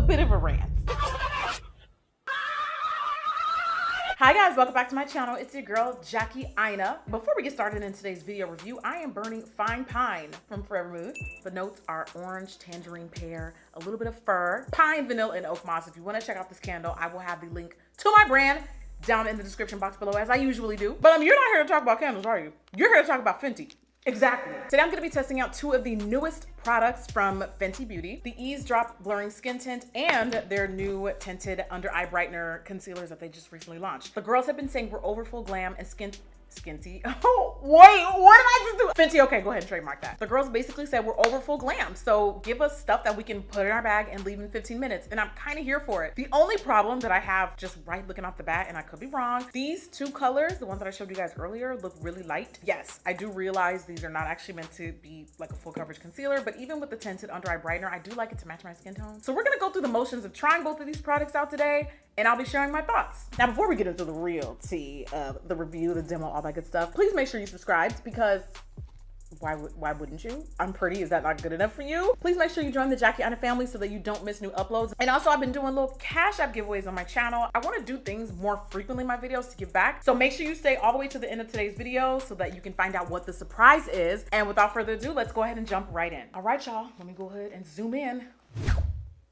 bit of a rant. Hi guys, welcome back to my channel. It's your girl, Jackie Aina. Before we get started in today's video review, I am burning Fine Pine from Forever Mood. The notes are orange, tangerine pear, a little bit of fir, pine, vanilla, and oak moss. If you want to check out this candle, I will have the link to my brand down in the description box below, as I usually do. But you're not here to talk about candles, are you? You're here to talk about Fenty. Exactly. Today I'm going to be testing out two of the newest products from Fenty Beauty, the Eaze Drop Blurring Skin Tint and their new tinted under eye brightener concealers that they just recently launched. The girls have been saying we're over full glam and skinty. Oh, wait, what did I just do? Fenty, okay, go ahead and trademark that. The girls basically said we're over full glam, so give us stuff that we can put in our bag and leave in 15 minutes, and I'm kind of here for it. The only problem that I have just right looking off the bat, and I could be wrong, these two colors, the ones that I showed you guys earlier, look really light. Yes, I do realize these are not actually meant to be like a full coverage concealer, but even with the tinted under eye brightener, I do like it to match my skin tone. So we're gonna go through the motions of trying both of these products out today, and I'll be sharing my thoughts. Now, before we get into the real tea of the review, the demo, all that good stuff, please make sure you subscribe, because why wouldn't you? I'm pretty, is that not good enough for you? Please make sure you join the Jackie Aina family so that you don't miss new uploads. And also, I've been doing little Cash App giveaways on my channel. I wanna do things more frequently in my videos to give back. So make sure you stay all the way to the end of today's video so that you can find out what the surprise is. And without further ado, let's go ahead and jump right in. All right, y'all, let me go ahead and zoom in.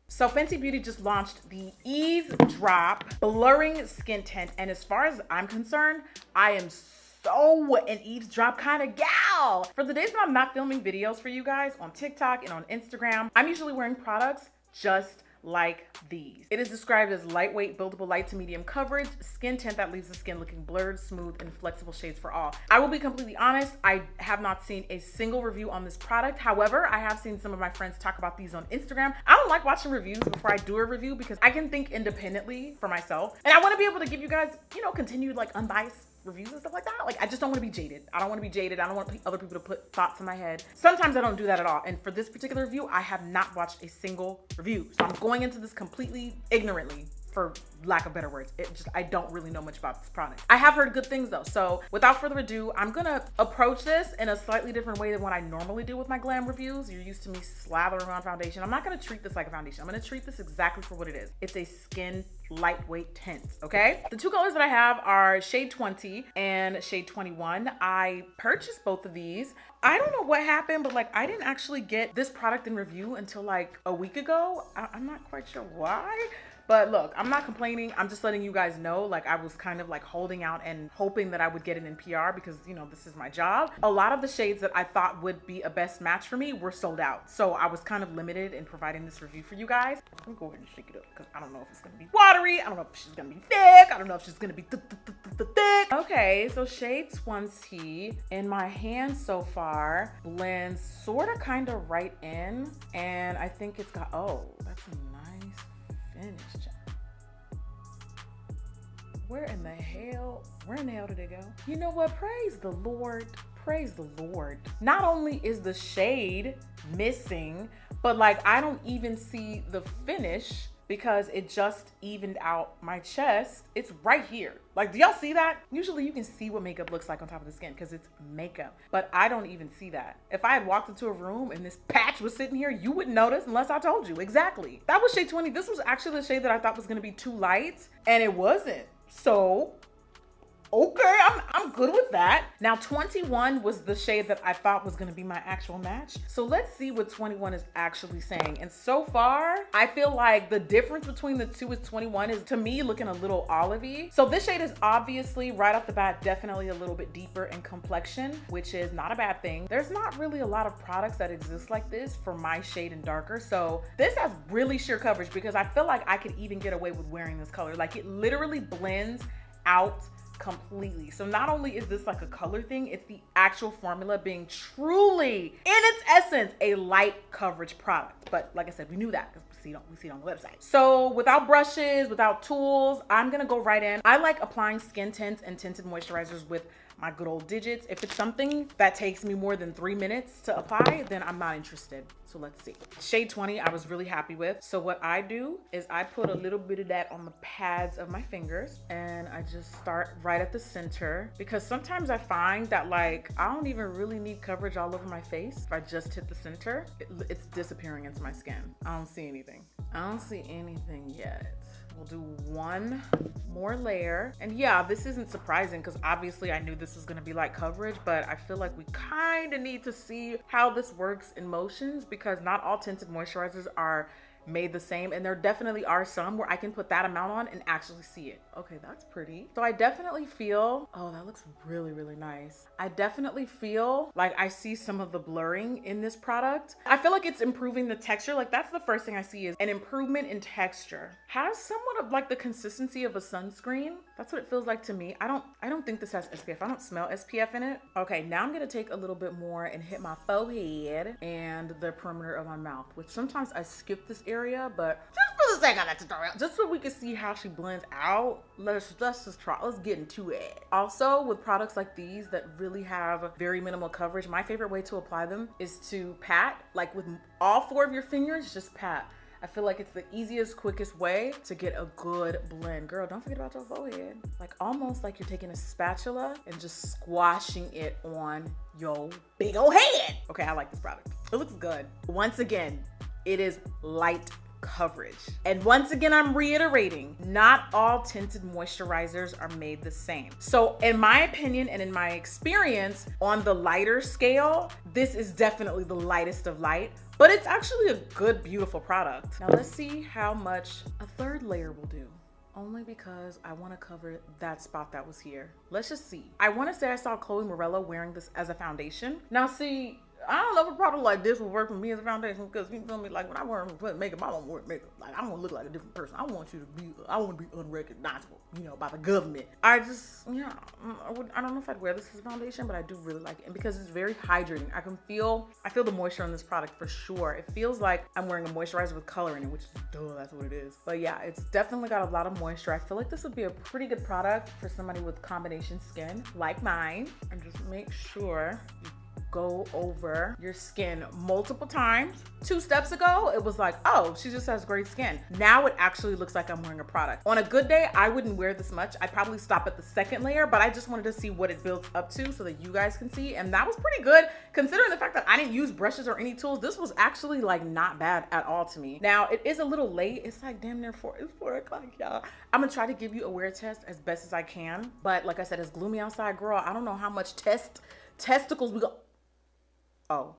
So Fenty Beauty just launched the Eaze Drop Blurring Skin Tint. And as far as I'm concerned, I am so an Eaze Drop kind of gal. For the days when I'm not filming videos for you guys on TikTok and on Instagram, I'm usually wearing products just like these. It is described as lightweight, buildable, light to medium coverage, skin tint that leaves the skin looking blurred, smooth, and flexible shades for all. I will be completely honest, I have not seen a single review on this product. However, I have seen some of my friends talk about these on Instagram. I don't like watching reviews before I do a review because I can think independently for myself. And I want to be able to give you guys, continued like unbiased reviews and stuff like that. Like, I just don't want to be jaded. I don't want to be jaded. I don't want other people to put thoughts in my head. Sometimes I don't do that at all. And for this particular review, I have not watched a single review. So I'm going into this completely ignorantly, for lack of better words. I don't really know much about this product. I have heard good things though. So without further ado, I'm gonna approach this in a slightly different way than what I normally do with my glam reviews. You're used to me slathering on foundation. I'm not gonna treat this like a foundation. I'm gonna treat this exactly for what it is. It's a skin lightweight tint, okay? The two colors that I have are shade 20 and shade 21. I purchased both of these. I don't know what happened, but like I didn't actually get this product in review until like a week ago. I'm not quite sure why. But look, I'm not complaining. I'm just letting you guys know, like I was kind of like holding out and hoping that I would get it in PR because, this is my job. A lot of the shades that I thought would be a best match for me were sold out. So I was kind of limited in providing this review for you guys. Let me go ahead and shake it up because I don't know if it's going to be watery. I don't know if she's going to be thick. I don't know if she's going to be thick. Okay, so shade 20 in my hand so far blends sort of kind of right in. And I think it's got, oh, that's a nice finish. Where in the hell did it go? You know what? Praise the Lord. Praise the Lord. Not only is the shade missing, but like I don't even see the finish because it just evened out my chest. It's right here. Like, do y'all see that? Usually you can see what makeup looks like on top of the skin because it's makeup, but I don't even see that. If I had walked into a room and this patch was sitting here, you wouldn't notice unless I told you. Exactly. That was shade 20. This was actually the shade that I thought was gonna be too light, and it wasn't. So, okay, I'm good with that. Now 21 was the shade that I thought was gonna be my actual match. So let's see what 21 is actually saying. And so far, I feel like the difference between the two is 21 is to me looking a little olivey. So this shade is obviously right off the bat, definitely a little bit deeper in complexion, which is not a bad thing. There's not really a lot of products that exist like this for my shade and darker. So this has really sheer coverage because I feel like I could even get away with wearing this color. Like it literally blends out completely. So not only is this like a color thing, it's the actual formula being truly, in its essence, a light coverage product. But like I said, we knew that because we see it on the website. So without brushes, without tools, I'm gonna go right in. I like applying skin tints and tinted moisturizers with my good old digits. If it's something that takes me more than 3 minutes to apply, then I'm not interested. So let's see. Shade 20, I was really happy with. So what I do is I put a little bit of that on the pads of my fingers and I just start right at the center, because sometimes I find that like, I don't even really need coverage all over my face. If I just hit the center, it's disappearing into my skin. I don't see anything. I don't see anything yet. We'll do one more layer. And yeah, this isn't surprising because obviously I knew this was gonna be like coverage, but I feel like we kind of need to see how this works in motions, because not all tinted moisturizers are made the same, and there definitely are some where I can put that amount on and actually see it. Okay, that's pretty. So I definitely feel, oh, that looks really, really nice. I definitely feel like I see some of the blurring in this product. I feel like it's improving the texture. Like that's the first thing I see is an improvement in texture. Has somewhat of like the consistency of a sunscreen. That's what it feels like to me. I don't think this has SPF. I don't smell SPF in it. Okay, now I'm gonna take a little bit more and hit my forehead and the perimeter of my mouth, which sometimes I skip this area, but just for the sake of that tutorial, just so we can see how she blends out, let's just try, let's get into it. Also, with products like these that really have very minimal coverage, my favorite way to apply them is to pat, like with all 4 of your fingers, just pat. I feel like it's the easiest, quickest way to get a good blend. Girl, don't forget about your forehead. Like almost like you're taking a spatula and just squashing it on your big old head. Okay, I like this product. It looks good. Once again, it is light coverage. And once again, I'm reiterating, not all tinted moisturizers are made the same. So in my opinion and in my experience, on the lighter scale, this is definitely the lightest of light, but it's actually a good, beautiful product. Now let's see how much a 3rd layer will do. Only because I want to cover that spot that was here. Let's just see. I want to say I saw Chloe Morello wearing this as a foundation. Now see, I don't know if a product like this will work for me as a foundation, because you feel me, like when I wear makeup, I don't wear makeup. Like I want to look like a different person. I want to be unrecognizable, you know, by the government. I just, yeah, I don't know if I'd wear this as a foundation, but I do really like it. And because it's very hydrating, I feel the moisture on this product for sure. It feels like I'm wearing a moisturizer with color in it, which is duh, that's what it is. But yeah, it's definitely got a lot of moisture. I feel like this would be a pretty good product for somebody with combination skin like mine. And just make sure you go over your skin multiple times. 2 steps ago, it was like, oh, she just has great skin. Now it actually looks like I'm wearing a product. On a good day, I wouldn't wear this much. I'd probably stop at the 2nd layer, but I just wanted to see what it builds up to so that you guys can see. And that was pretty good considering the fact that I didn't use brushes or any tools. This was actually like not bad at all to me. Now it is a little late. It's like damn near 4 o'clock, y'all. I'm gonna try to give you a wear test as best as I can. But like I said, it's gloomy outside, girl. I don't know how much testicles we got. Oh.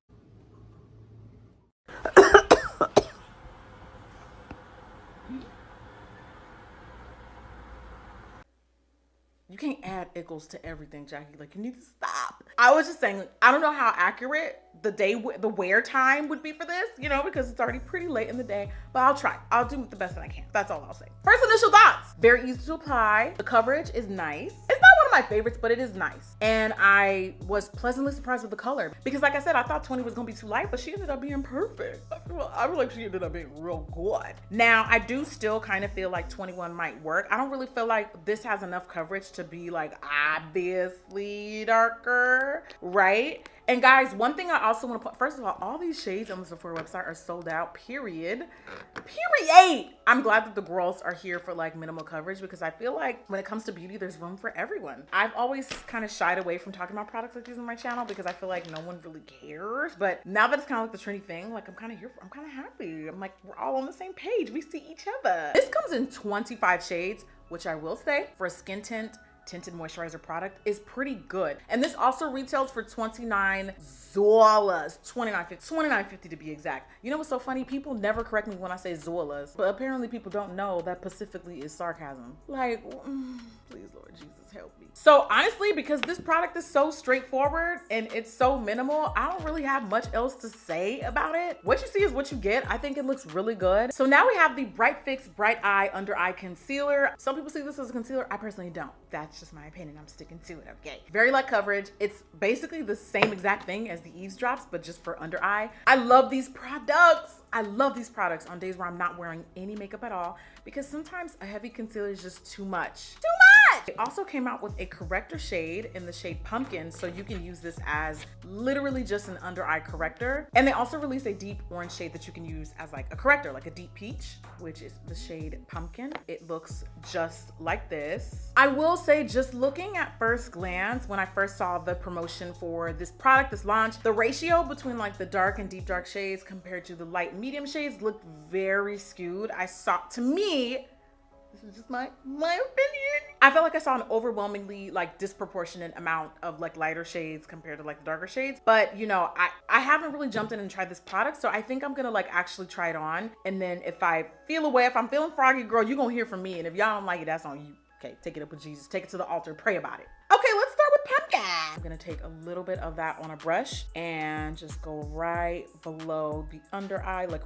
You can't add ickles to everything, Jackie. Like, you need to stop. I was just saying, I don't know how accurate the wear time would be for this, you know, because it's already pretty late in the day, but I'll try. I'll do the best that I can. That's all I'll say. First initial thoughts. Very easy to apply. The coverage is nice. It's not one of my favorites, but it is nice. And I was pleasantly surprised with the color because like I said, I thought 20 was gonna be too light, but she ended up being perfect. I feel like she ended up being real good. Now, I do still kind of feel like 21 might work. I don't really feel like this has enough coverage to be like obviously darker, right? And guys, one thing I also want to put, first of all these shades on the Sephora website are sold out, period. I'm glad that the girls are here for like minimal coverage because I feel like when it comes to beauty, there's room for everyone. I've always kind of shied away from talking about products like these on my channel because I feel like no one really cares. But now that it's kind of like the trendy thing, like I'm kind of happy. I'm like, we're all on the same page. We see each other. This comes in 25 shades, which I will say for a skin tinted moisturizer product is pretty good. And this also retails for $29, $29.50 to be exact. You know what's so funny? People never correct me when I say Zolas, but apparently people don't know that specifically is sarcasm. Like, please, Lord Jesus, help me. So honestly, because this product is so straightforward and it's so minimal, I don't really have much else to say about it. What you see is what you get. I think it looks really good. So now we have the Bright Fix Bright Eye Under Eye Concealer. Some people see this as a concealer. I personally don't. That's just my opinion. I'm sticking to it, okay? Very light coverage. It's basically the same exact thing as the Eaze drops, but just for under eye. I love these products. I love these products on days where I'm not wearing any makeup at all because sometimes a heavy concealer is just too much. Too much! much. They also came out with a corrector shade in the shade Pumpkin, so you can use this as literally just an under eye corrector. And they also released a deep orange shade that you can use as like a corrector, like a deep peach, which is the shade Pumpkin. It looks just like this. I will say, just looking at first glance, when I first saw the promotion for this product, this launch, the ratio between like the dark and deep dark shades compared to the light and medium shades looked very skewed. To me, this is just my opinion, I felt like I saw an overwhelmingly like disproportionate amount of like lighter shades compared to like the darker shades. But you know, I haven't really jumped in and tried this product, so I think I'm gonna like actually try it on, and then if I feel away, if I'm feeling froggy, girl, you're gonna hear from me, and if y'all don't like it, that's on you. Okay, take it up with Jesus, take it to the altar, pray about it. Okay, let's start with Pumpkin. I'm gonna take a little bit of that on a brush and just go right below the under eye, like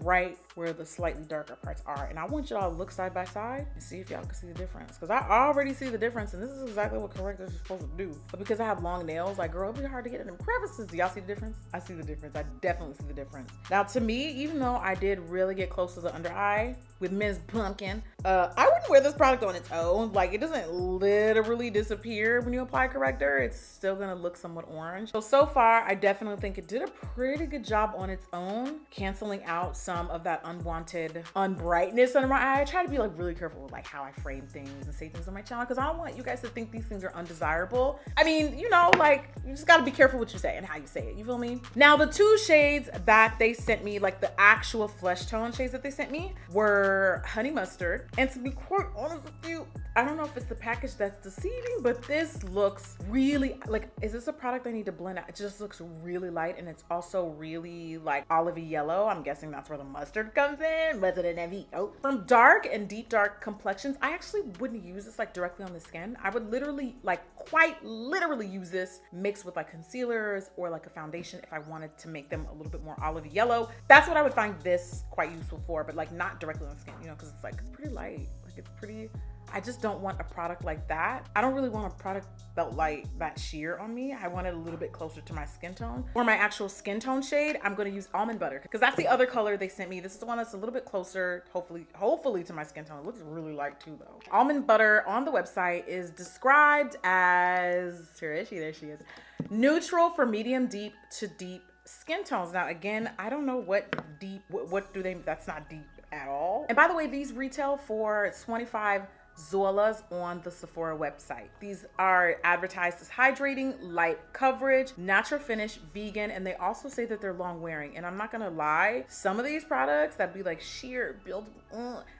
right where the slightly darker parts are. And I want y'all to look side by side and see if y'all can see the difference, because I already see the difference, and this is exactly what correctors are supposed to do. But because I have long nails, like, girl, it'll be hard to get in them crevices. Do y'all see the difference? I see the difference. I definitely see the difference. Now, to me, even though I did really get close to the under eye with Ms. Pumpkin, I wouldn't wear this product on its own. Like, it doesn't literally disappear when you apply corrector. It's still gonna look somewhat orange. So far, I definitely think it did a pretty good job on its own, canceling out some of that unwanted unbrightness under my eye. I try to be like really careful with like how I frame things and say things on my channel, because I don't want you guys to think these things are undesirable. I mean, you know, like, you just gotta be careful what you say and how you say it, you feel me? Now, the two shades that they sent me, like the actual flesh tone shades that they sent me, were Honey Mustard. And to be quite honest with you, I don't know if it's the package that's deceiving, but this looks really, like, is this a product I need to blend out? It just looks really light, and it's also really like olivey yellow. I'm guessing that's where the mustard comes in. Mustard and heavy. Oh. From dark and deep dark complexions, I actually wouldn't use this like directly on the skin. I would literally, like, quite literally use this mixed with like concealers or like a foundation if I wanted to make them a little bit more olivey yellow. That's what I would find this quite useful for, but like not directly on the skin, you know, because it's like, it's pretty light. Like, it's pretty, I just don't want a product like that. I don't really want a product felt like that sheer on me. I want it a little bit closer to my skin tone. For my actual skin tone shade, I'm gonna use Almond Butter, because that's the other color they sent me. This is the one that's a little bit closer, hopefully to my skin tone. It looks really light too though. Almond Butter on the website is described as, there she is, neutral for medium deep to deep skin tones. Now again, I don't know what deep, what do they, that's not deep at all. And by the way, these retail for 25 Zolas on the Sephora website. These are advertised as hydrating, light coverage, natural finish, vegan, and they also say that they're long wearing. And I'm not gonna lie, some of these products that be like sheer build,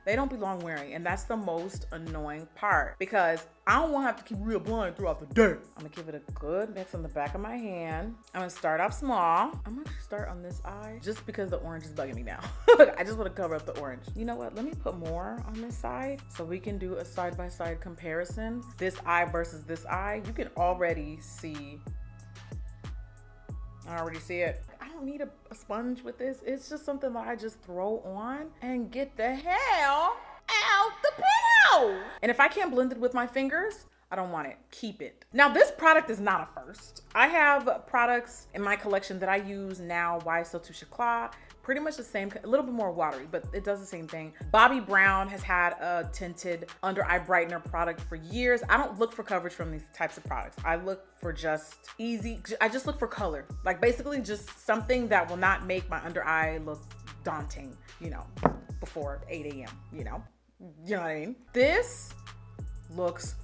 they don't be long wearing, and that's the most annoying part, because I don't want to have to keep real blind throughout the day. I'm gonna give it a good mix on the back of my hand. I'm gonna start off small. I'm gonna start on this eye just because the orange is bugging me now. I just want to cover up the orange. You know what? Let me put more on this side so we can do a side-by-side comparison. This eye versus this eye. You can already see. I already see it. I don't need a sponge with this. It's just something that I just throw on and get the hell out the penthouse. And if I can't blend it with my fingers, I don't want it. Keep it. Now, this product is not a first. I have products in my collection that I use now. Why So Touche Eclat. Pretty much the same, a little bit more watery, but it does the same thing. Bobbi Brown has had a tinted under eye brightener product for years. I don't look for coverage from these types of products. I look for just easy, I just look for color. Like basically just something that will not make my under eye look daunting, you know, before 8 a.m., you know what I mean? This looks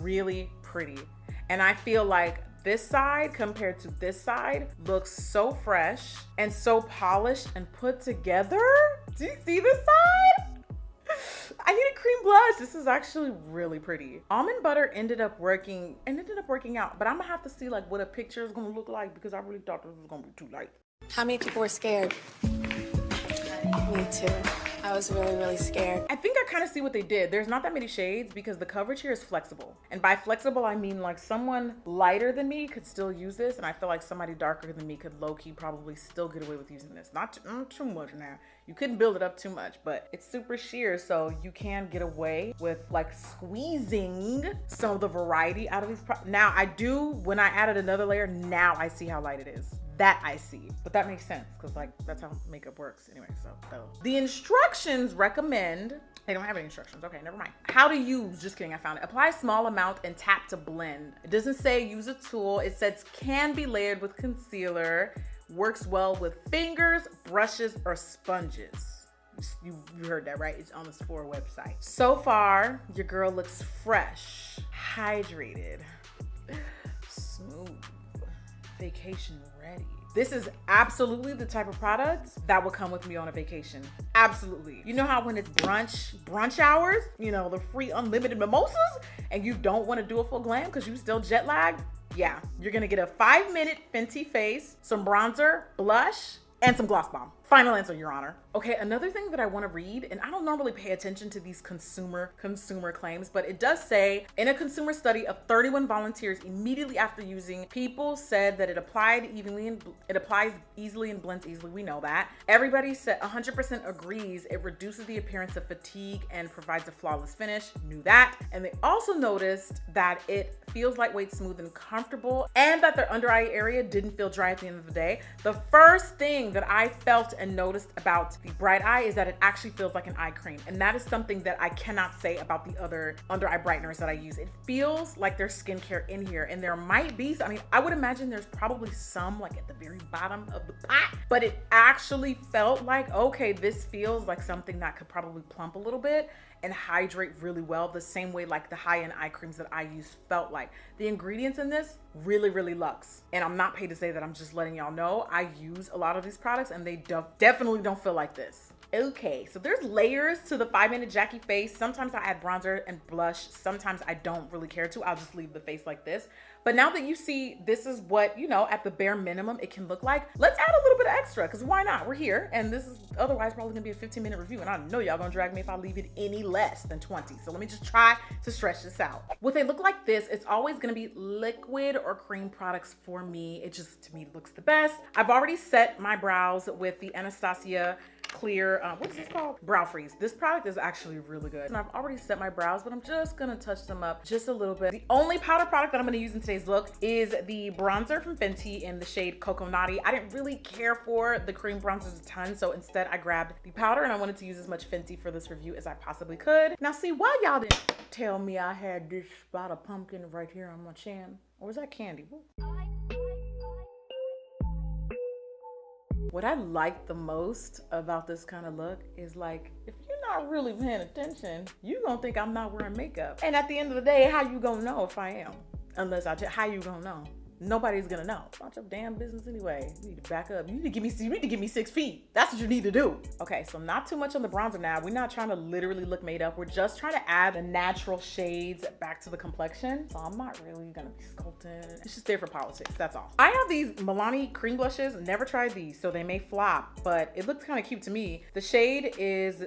really pretty. And I feel like this side compared to this side looks so fresh and so polished and put together. Do you see this side? I need a cream blush. This is actually really pretty. Almond Butter ended up working out, but I'm gonna have to see like what a picture is gonna look like, because I really thought this was gonna be too light. How many people were scared? Me too. I was really, really scared. I think I kind of see what they did. There's not that many shades because the coverage here is flexible. And by flexible, I mean like someone lighter than me could still use this. And I feel like somebody darker than me could low-key probably still get away with using this. Not too much now. You couldn't build it up too much, but it's super sheer. So you can get away with like squeezing some of the variety out of these products. Now I do, when I added another layer, now I see how light it is. that I see. But that makes sense because like that's how makeup works anyway. So the instructions recommend, they don't have any instructions. Okay, never mind. How to use, just kidding, I found it. Apply small amount and tap to blend. It doesn't say use a tool. It says can be layered with concealer. Works well with fingers, brushes, or sponges. You heard that, right? It's on the Sephora website. So far, your girl looks fresh, hydrated, smooth, vacation ready. This is absolutely the type of product that will come with me on a vacation. Absolutely. You know how when it's brunch hours, you know, the free unlimited mimosas, and you don't want to do a full glam because you still jet lagged? Yeah, you're gonna get a 5-minute Fenty face, some bronzer, blush, and some gloss bomb. Final answer, Your Honor. Okay, another thing that I want to read, and I don't normally pay attention to these consumer claims, but it does say, in a consumer study of 31 volunteers immediately after using, people said that it applied evenly and it applies easily and blends easily. We know that. Everybody said 100% agrees it reduces the appearance of fatigue and provides a flawless finish. Knew that. And they also noticed that it feels lightweight, smooth, and comfortable, and that their under eye area didn't feel dry at the end of the day. The first thing that I felt and noticed about the Bright Eye is that it actually feels like an eye cream. And that is something that I cannot say about the other under eye brighteners that I use. It feels like there's skincare in here, and there might be, I mean, I would imagine there's probably some like at the very bottom of the pot, but it actually felt like, okay, this feels like something that could probably plump a little bit and hydrate really well, the same way like the high-end eye creams that I use felt like. The ingredients in this, really, really luxe. And I'm not paid to say that, I'm just letting y'all know I use a lot of these products and they definitely don't feel like this. Okay, so there's layers to the 5-minute Jackie face. Sometimes I add bronzer and blush. Sometimes I don't really care to. I'll just leave the face like this. But now that you see this is what, you know, at the bare minimum it can look like, let's add a little bit of extra, because why not? We're here, and this is otherwise probably gonna be a 15-minute review, and I know y'all gonna drag me if I leave it any less than 20. So let me just try to stretch this out. With a look like this, it's always gonna be liquid or cream products for me. It just, to me, looks the best. I've already set my brows with the Anastasia clear, what is this called? Brow Freeze. This product is actually really good. And I've already set my brows, but I'm just gonna touch them up just a little bit. The only powder product that I'm gonna use in today's look is the bronzer from Fenty in the shade Cocoa Naughty. I didn't really care for the cream bronzers a ton, so instead I grabbed the powder, and I wanted to use as much Fenty for this review as I possibly could. Now see, why y'all didn't tell me I had this spot of pumpkin right here on my chin? Or was that candy? Ooh. What I like the most about this kind of look is, like, if you're not really paying attention, you gonna think I'm not wearing makeup. And at the end of the day, how you gonna know if I am? Unless I tell, how you gonna know? Nobody's gonna know. It's not your damn business anyway. You need to back up. You need to give me 6 feet. That's what you need to do. Okay, so not too much on the bronzer now. We're not trying to literally look made up. We're just trying to add the natural shades back to the complexion. So I'm not really gonna be sculpting. It's just there for politics, that's all. I have these Milani cream blushes. Never tried these, so they may flop, but it looks kind of cute to me. The shade is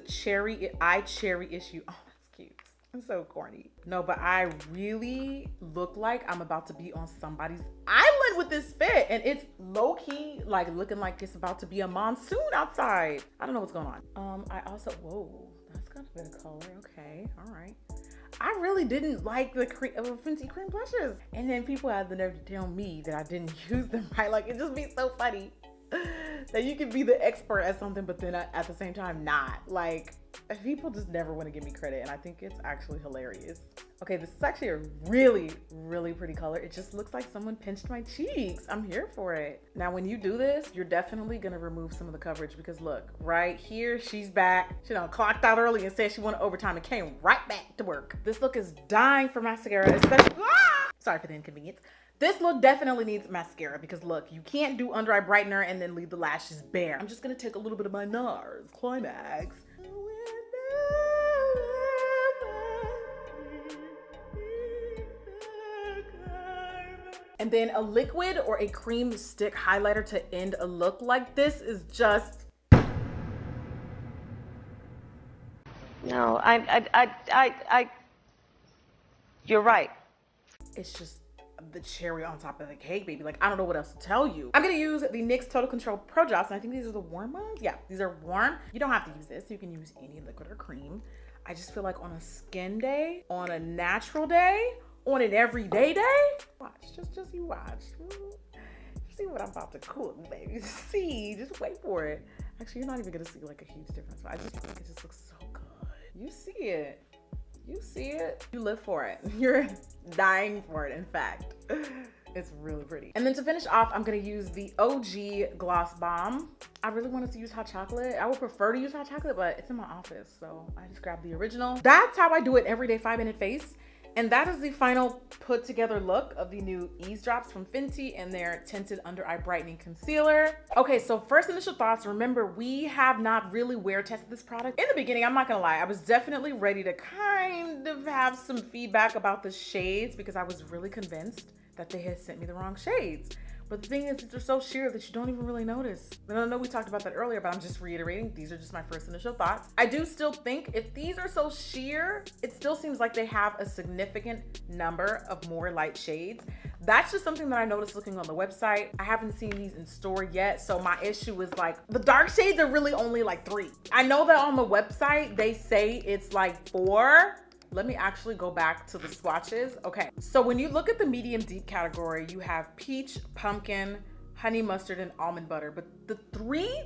Eye Cherry Issue. Oh, that's cute. It's so corny. No, but I really look like I'm about to be on somebody's island with this fit, and it's low-key like looking like it's about to be a monsoon outside. I don't know what's going on. I also, whoa, that's got a bit of color. Okay, all right. I really didn't like the Fenty cream blushes, and then people had the nerve to tell me that I didn't use them right. Like, it just be so funny that you can be the expert at something, but then at the same time not. Like, people just never want to give me credit, and I think it's actually hilarious. Okay, this is actually a really, really pretty color. It just looks like someone pinched my cheeks. I'm here for it. Now, when you do this, you're definitely gonna remove some of the coverage, because look, right here, she's back. She done clocked out early and said she wanted overtime and came right back to work. This look is dying for mascara, especially, sorry for the inconvenience. This look definitely needs mascara, because look, you can't do under eye brightener and then leave the lashes bare. I'm just gonna take a little bit of my NARS Climax. And then a liquid or a cream stick highlighter to end a look like this is just... No, you're right. It's just the cherry on top of the cake, baby. Like, I don't know what else to tell you. I'm gonna use the NYX Total Control Pro Drops, and I think these are the warm ones. Yeah, these are warm. You don't have to use this. You can use any liquid or cream. I just feel like on a skin day, on a natural day, on an everyday day, watch, just you watch. See what I'm about to cook, baby. See, just wait for it. Actually, you're not even gonna see like a huge difference, but I just think it just looks so good. You see it. You see it. You live for it. You're dying for it, in fact. It's really pretty. And then to finish off, I'm gonna use the OG Gloss Bomb. I really wanted to use hot chocolate. I would prefer to use hot chocolate, but it's in my office, so I just grabbed the original. That's how I do it everyday 5-minute face. And that is the final put together look of the new Eaze drops from Fenty and their tinted under eye brightening concealer. Okay, so first initial thoughts. Remember, we have not really wear tested this product. In the beginning, I'm not gonna lie, I was definitely ready to kind of have some feedback about the shades because I was really convinced that they had sent me the wrong shades. But the thing is, they're so sheer that you don't even really notice. And I know we talked about that earlier, but I'm just reiterating, these are just my first initial thoughts. I do still think if these are so sheer, it still seems like they have a significant number of more light shades. That's just something that I noticed looking on the website. I haven't seen these in store yet, so my issue is like, the dark shades are really only like 3. I know that on the website, they say it's like 4. Let me actually go back to the swatches. Okay, so when you look at the medium deep category, you have peach, pumpkin, honey mustard, and almond butter. But the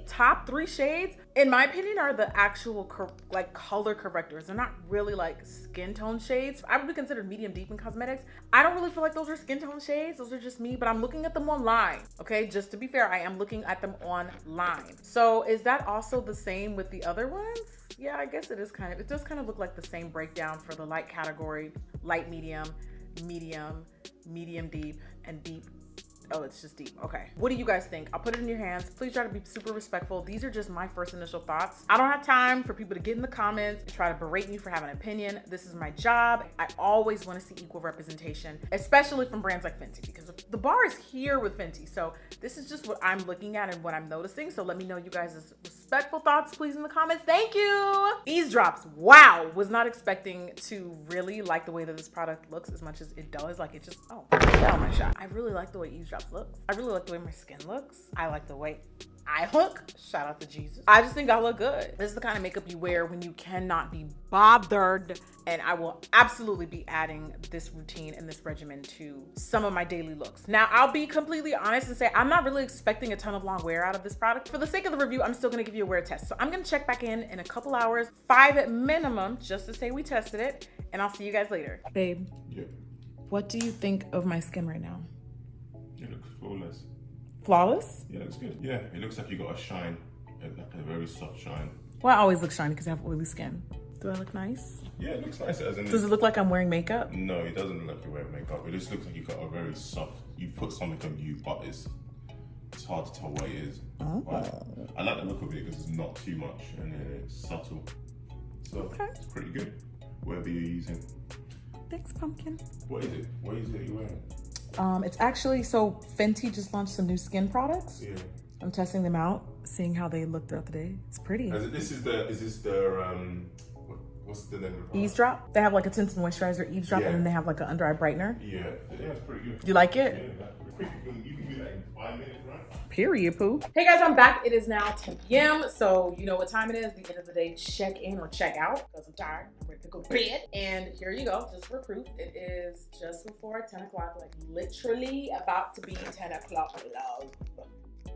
top three shades, in my opinion, are the actual color correctors. They're not really like skin tone shades. I would be considered medium deep in cosmetics. I don't really feel like those are skin tone shades. Those are just me, but I'm looking at them online. Okay, just to be fair, I am looking at them online. So is that also the same with the other ones? Yeah, I guess it is kind of, it does kind of look like the same breakdown for the light category, light medium, medium, medium deep, and deep. Oh, it's just deep. Okay. What do you guys think? I'll put it in your hands. Please try to be super respectful. These are just my first initial thoughts. I don't have time for people to get in the comments and try to berate me for having an opinion. This is my job. I always want to see equal representation, especially from brands like Fenty, because the bar is here with Fenty. So this is just what I'm looking at and what I'm noticing. So let me know you guys' respectful thoughts, please, in the comments. Thank you. Eaze drops. Wow. Was not expecting to really like the way that this product looks as much as it does. Like it just, oh, hell my shot. I really like the way Eaze drops looks. I really like the way my skin looks. I like the way I look. Shout out to Jesus. I just think I look good. This is the kind of makeup you wear when you cannot be bothered. And I will absolutely be adding this routine and this regimen to some of my daily looks. Now, I'll be completely honest and say I'm not really expecting a ton of long wear out of this product. For the sake of the review, I'm still gonna give you a wear test. So I'm gonna check back in a couple hours, 5 at minimum, just to say we tested it. And I'll see you guys later. Babe, Yeah, what do you think of my skin right now? it looks flawless. Flawless? Yeah, it looks good. Yeah, it looks like you got a shine, like a very soft shine. Well, I always look shiny because I have oily skin. Do I look nice? Yeah, it looks nice. As in, Does it look like I'm wearing makeup? no, it doesn't look like you're wearing makeup. It just looks like you got a very soft. You put something on you, but it's hard to tell what it is. Oh. But I like the look of it because it's not too much and then it's subtle. So Okay. it's pretty good. Whatever you're using. Thanks, pumpkin. What is it? What is it you're wearing? It's actually, so Fenty just launched some new skin products. Yeah. I'm testing them out, seeing how they look throughout the day. It's pretty. Is this what's the name of the product? Eaze drop. They have like a tinted moisturizer, Eaze drop, Yeah. and then they have like an under eye brightener. Yeah, it's pretty good. You like Yeah, it? that's quick. You can do that in 5 minutes, right? Period, poo. Hey guys, I'm back. It is now 10 p.m. So you know what time it is. The end of the day, check in or check out because I'm tired. I'm ready to go to bed. And here you go, just for proof. It is just before 10 o'clock, like literally about to be 10 o'clock.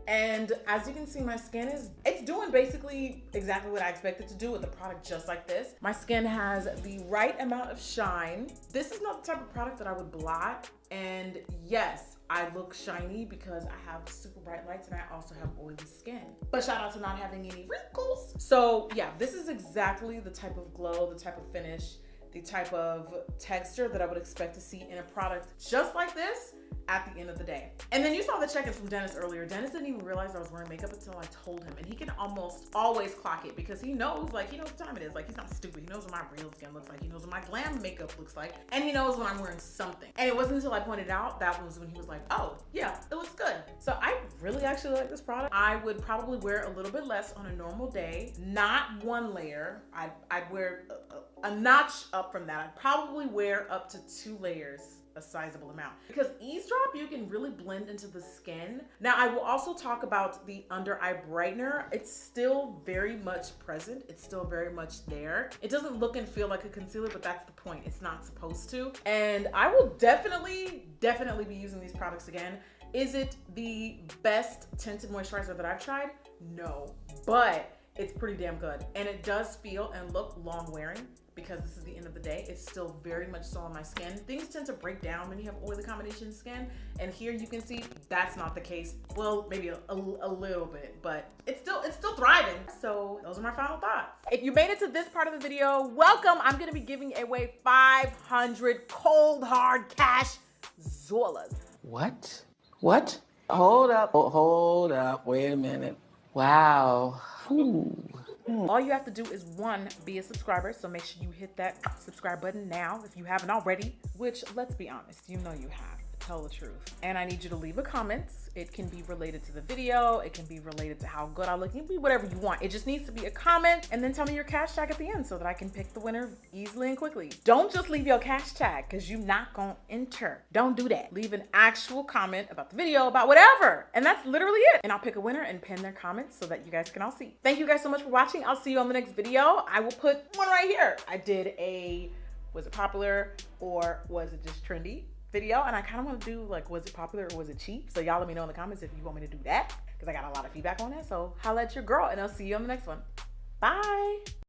And as you can see, my skin it's doing basically exactly what I expected to do with a product just like this. My skin has the right amount of shine. This is not the type of product that I would blot. And yes, I look shiny because I have super bright lights and I also have oily skin. But shout out to not having any wrinkles. So yeah, this is exactly the type of glow, the type of finish, the type of texture that I would expect to see in a product just like this at the end of the day. And then you saw the check-ins from Dennis earlier. Dennis didn't even realize I was wearing makeup until I told him. And he can almost always clock it because he knows what time it is. Like, he's not stupid. He knows what my real skin looks like. He knows what my glam makeup looks like. And he knows when I'm wearing something. And it wasn't until I pointed out, that was when he was like, oh yeah, it looks good. So I really actually like this product. I would probably wear a little bit less on a normal day. Not one layer. I'd wear a notch up from that. I'd probably wear up to 2 layers, a sizable amount, because Eaze drop you can really blend into the skin. Now I will also talk about the under eye brightener. It's still very much present. It's still very much there. It doesn't look and feel like a concealer, but that's the point. It's not supposed to. And I will definitely be using these products again. Is it the best tinted moisturizer that I've tried? No, but it's pretty damn good. And it does feel and look long wearing because this is the end of the day. It's still very much so on my skin. Things tend to break down when you have oily combination skin. And here you can see that's not the case. Well, maybe a little bit, but it's still thriving. So those are my final thoughts. If you made it to this part of the video, welcome. I'm gonna be giving away 500 cold hard cash Zolas. What? What? Hold up. Oh, hold up. Wait a minute. Wow. Ooh. All you have to do is one, be a subscriber. So make sure you hit that subscribe button now if you haven't already, which let's be honest, you know you have. Tell the truth. And I need you to leave a comment. It can be related to the video. It can be related to how good I look. It can be whatever you want. It just needs to be a comment and then tell me your cash tag at the end so that I can pick the winner easily and quickly. Don't just leave your cash tag because you're not gonna enter. Don't do that. Leave an actual comment about the video, about whatever. And that's literally it. And I'll pick a winner and pin their comments so that you guys can all see. Thank you guys so much for watching. I'll see you on the next video. I will put one right here. I did a, was it popular or was it just trendy video, and I kind of want to do like, was it popular or was it cheap? So y'all let me know in the comments if you want me to do that because I got a lot of feedback on that. So holla at your girl and I'll see you on the next one. Bye.